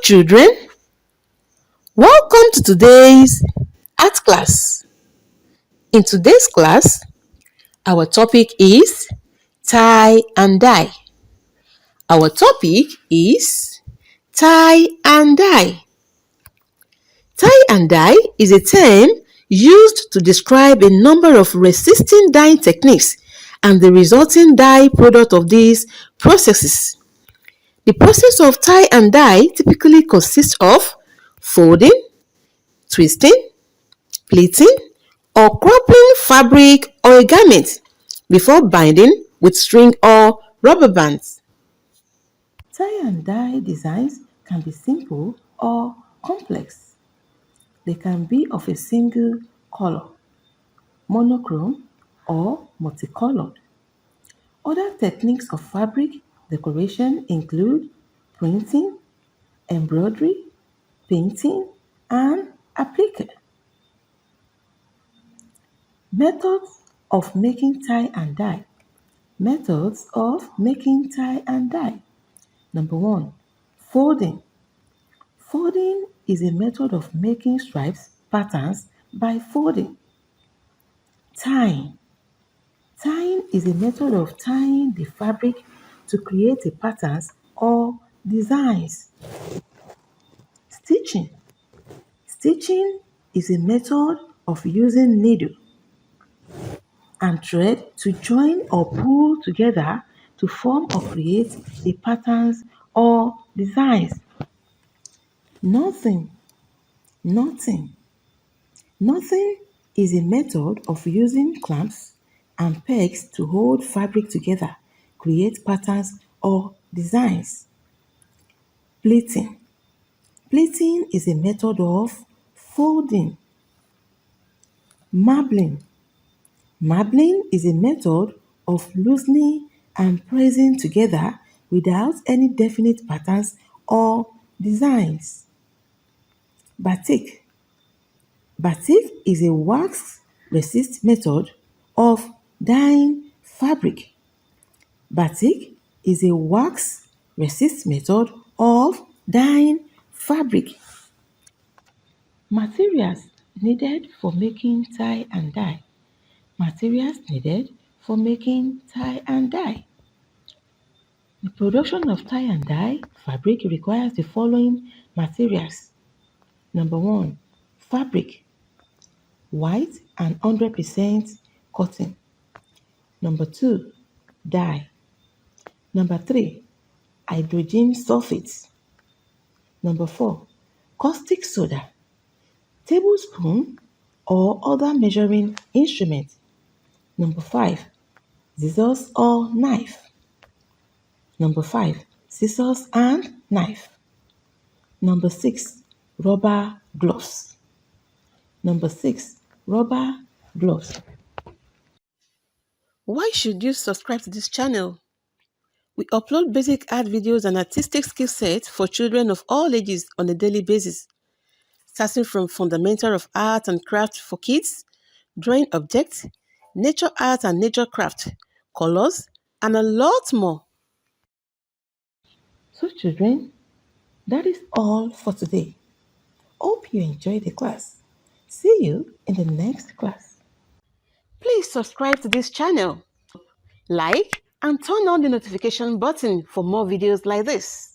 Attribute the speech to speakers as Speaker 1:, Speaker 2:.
Speaker 1: children, welcome to today's art class. In today's class, our topic is tie and dye. Our topic is tie and dye. Tie and dye is a term used to describe a number of resisting dyeing techniques and the resulting dye product of these processes. The process of tie and dye typically consists of folding, twisting, plaiting, or crimping fabric or a garment before binding with string or rubber bands. Tie and dye designs can be simple or complex. They can be of a single color, monochrome, or multicolored. Other techniques of fabric decoration include printing, embroidery, painting, and applique. Methods of making tie and dye. Methods of making tie and dye. Number 1. Folding. Folding is a method of making stripes, patterns by folding. Tying. Tying is a method of tying the fabric to create a patterns or designs. Stitching. Stitching is a method of using needle and thread to join or pull together to form or create a patterns or designs. Knotting. Knotting. Knotting is a method of using clamps and pegs to hold fabric together, create patterns or designs. Plaiting. Plaiting is a method of folding. Marbling. Marbling is a method of loosening and pressing together without any definite patterns or designs. Batik. Batik is a wax-resist method of dyeing fabric. Batik is a wax-resist method of dyeing fabric. Materials needed for making tie and dye. Materials needed for making tie and dye. The production of tie and dye fabric requires the following materials. Number 1. Fabric. White and 100% cotton. Number 2. Dye. Number 3. Hydrogen sulfate. Number 4. Caustic soda. Tablespoon or other measuring instrument. Number 5. Scissors or knife. Number 5. Scissors and knife. Number 6. Rubber gloves. Number 6. Rubber gloves. Why should you subscribe to this channel? We upload basic art videos and artistic skill sets for children of all ages on a daily basis, starting from fundamental of art and craft for kids, drawing objects, nature art and nature craft, colors, and a lot more. So children, that is all for today. Hope you enjoyed the class. See you in the next class. Please subscribe to this channel, like, and turn on the notification button for more videos like this.